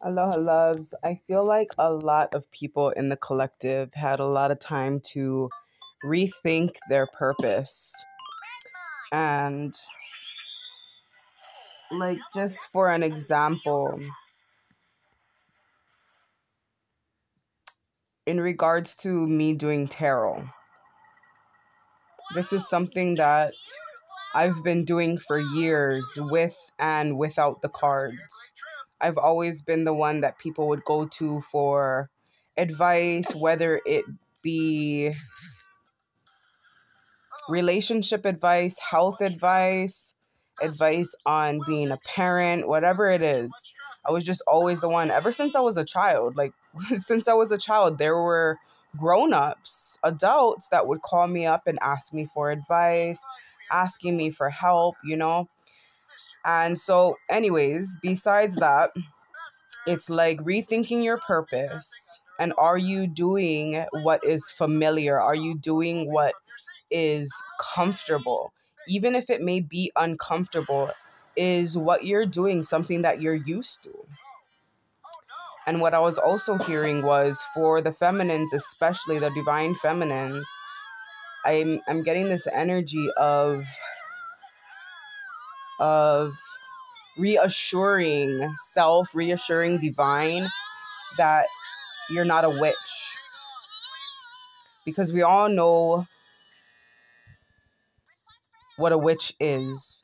Aloha loves. I feel like a lot of people in the collective had a lot of time to rethink their purpose. And, like, just for an example, in regards to me doing tarot, this is something that I've been doing for years with and without the cards. I've always been the one that people would go to for advice, whether it be relationship advice, health advice, advice on being a parent, whatever it is. I was just always the one ever since I was a child. Like, since I was a child, there were grown-ups, adults that would call me up and ask me for advice, asking me for help. And so, anyways, besides that, it's like rethinking your purpose. And are you doing what is familiar? Are you doing what is comfortable? Even if it may be uncomfortable, is what you're doing something that you're used to? And what I was also hearing was for the feminines, especially the divine feminines, I'm getting this energy of reassuring self, reassuring divine that you're not a witch. Because we all know what a witch is.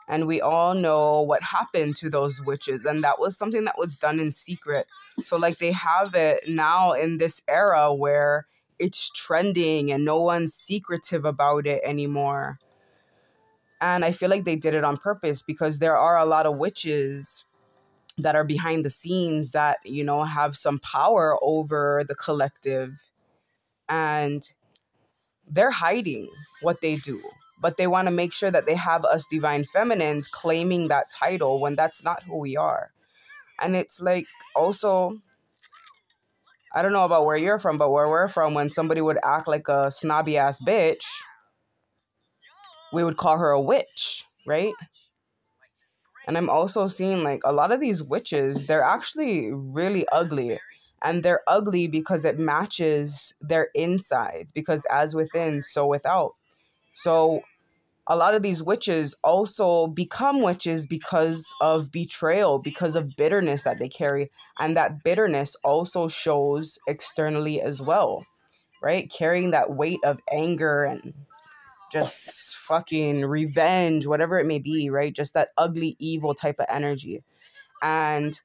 And we all know what happened to those witches. And that was something that was done in secret. So like they have it now in this era where it's trending and no one's secretive about it anymore. And I feel like they did it on purpose because there are a lot of witches that are behind the scenes that, have some power over the collective. And they're hiding what they do, but they want to make sure that they have us divine feminines claiming that title when that's not who we are. And it's like, also, I don't know about where you're from, but where we're from, when somebody would act like a snobby ass bitch, we would call her a witch, right? And I'm also seeing like a lot of these witches, they're actually really ugly. And they're ugly because it matches their insides, because as within, so without. So a lot of these witches also become witches because of betrayal, because of bitterness that they carry. And that bitterness also shows externally as well, right? Carrying that weight of anger and just fucking revenge, whatever it may be, right? Just that ugly, evil type of energy. And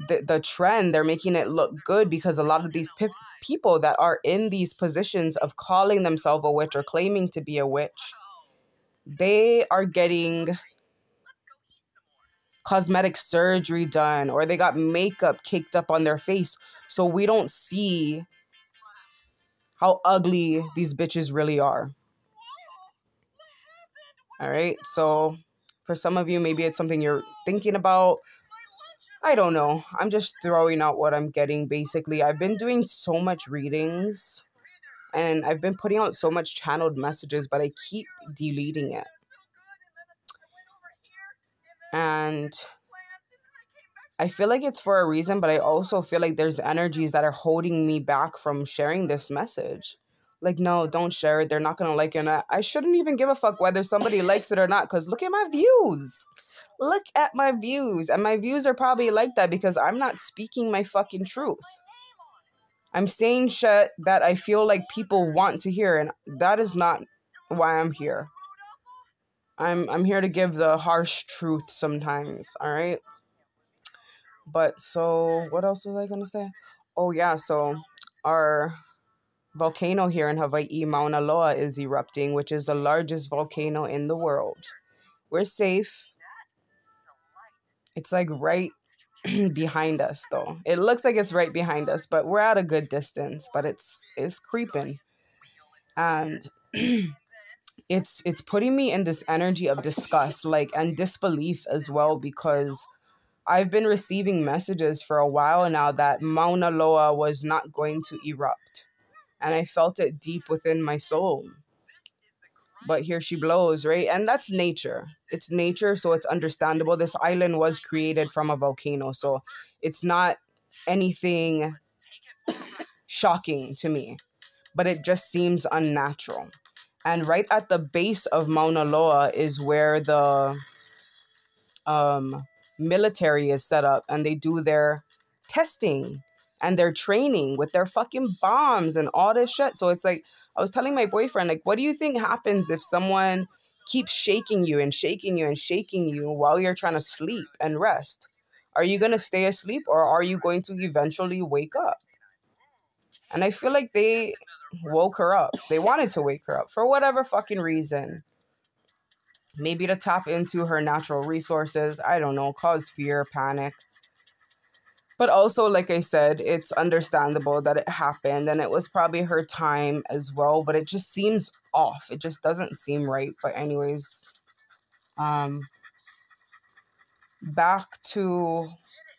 the trend, they're making it look good because a lot of these people that are in these positions of calling themselves a witch or claiming to be a witch, they are getting cosmetic surgery done or they got makeup caked up on their face. So we don't see how ugly these bitches really are. All right. So for some of you, maybe it's something you're thinking about. I don't know. I'm just throwing out what I'm getting. Basically, I've been doing so much readings and I've been putting out so much channeled messages, but I keep deleting it. And I feel like it's for a reason, but I also feel like there's energies that are holding me back from sharing this message. Like, no, don't share it. They're not going to like it. And I shouldn't even give a fuck whether somebody likes it or not, because look at my views. Look at my views. And my views are probably like that because I'm not speaking my fucking truth. I'm saying shit that I feel like people want to hear, and that is not why I'm here. I'm here to give the harsh truth sometimes, all right? But so what else was I going to say? Oh, yeah. So our volcano here in Hawaii, Mauna Loa, is erupting, which is the largest volcano in the world. We're safe. It's like right behind us, though. It looks like it's right behind us, but we're at a good distance. But it's creeping, and it's putting me in this energy of disgust, like, and disbelief as well, because I've been receiving messages for a while now that Mauna Loa was not going to erupt. And I felt it deep within my soul. but here she blows, right? And that's nature. It's nature, so it's understandable. This island was created from a volcano, so it's not anything shocking to me, but it just seems unnatural. And right at the base of Mauna Loa is where the um, military is set up, and they do their testing and their training with their fucking bombs and all this shit. So it's like, I was telling my boyfriend, like, what do you think happens if someone keeps shaking you and shaking you and shaking you while you're trying to sleep and rest? Are you going to stay asleep, or are you going to eventually wake up? And I feel like they woke her up. They wanted to wake her up for whatever fucking reason. Maybe to tap into her natural resources. I don't know, cause fear, panic. But also, like I said, it's understandable that it happened, and it was probably her time as well, but it just seems off. It just doesn't seem right. But anyways, back to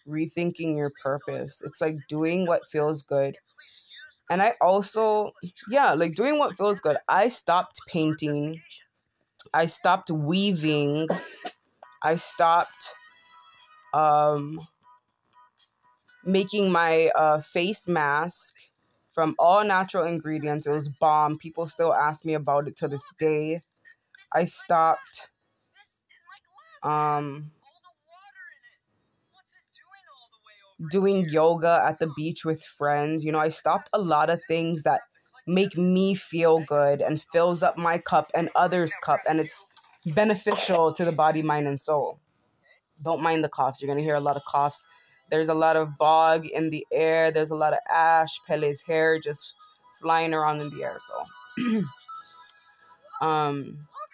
rethinking your purpose. It's like doing what feels good. And I also, yeah, like doing what feels good. I stopped painting. I stopped weaving. I stopped making my face mask from all natural ingredients. It was bomb. People still ask me about it to this day. I stopped doing yoga at the beach with friends. You know, I stopped a lot of things that make me feel good and fills up my cup and others' cup, and it's beneficial to the body, mind, and soul. Don't mind the coughs. You're going to hear a lot of coughs. There's a lot of bog in the air. There's a lot of ash, Pele's hair just flying around in the air. So,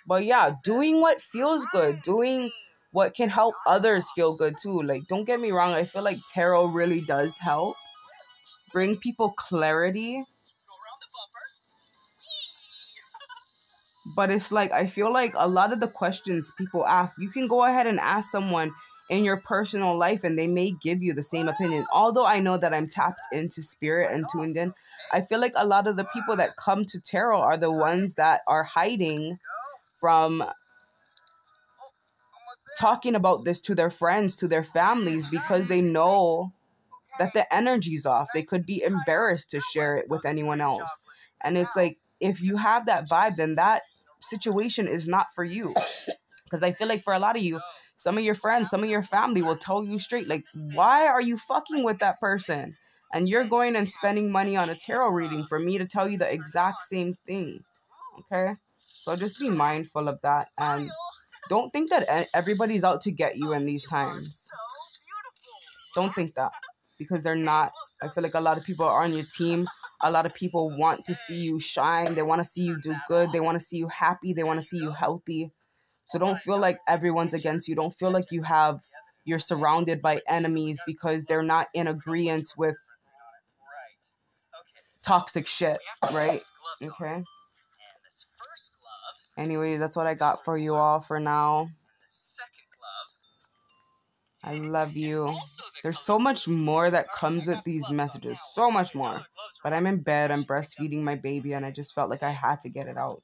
but yeah, doing what feels good, doing what can help others feel good too. Like, don't get me wrong. I feel like tarot really does help bring people clarity. But it's like, I feel like a lot of the questions people ask, you can go ahead and ask someone in your personal life and they may give you the same opinion. Although I know that I'm tapped into spirit and tuned in, I feel like a lot of the people that come to tarot are the ones that are hiding from talking about this to their friends, to their families, because they know that the energy's off. They could be embarrassed to share it with anyone else. And it's like, if you have that vibe, then that situation is not for you. Because I feel like for a lot of you, some of your friends, some of your family will tell you straight, like, why are you fucking with that person? And you're going and spending money on a tarot reading for me to tell you the exact same thing. Okay? So just be mindful of that. And don't think that everybody's out to get you in these times. Don't think that. Because they're not. I feel like a lot of people are on your team. A lot of people want to see you shine. They want to see you do good. They want to see you happy. They want to see you healthy. So don't feel like everyone's against you. Don't feel like you're surrounded by enemies because they're not in agreement with toxic shit, right? Okay. Anyway, that's what I got for you all for now. I love you. There's so much more that comes with these messages. So much more. But I'm in bed. I'm breastfeeding my baby, and I just felt like I had to get it out.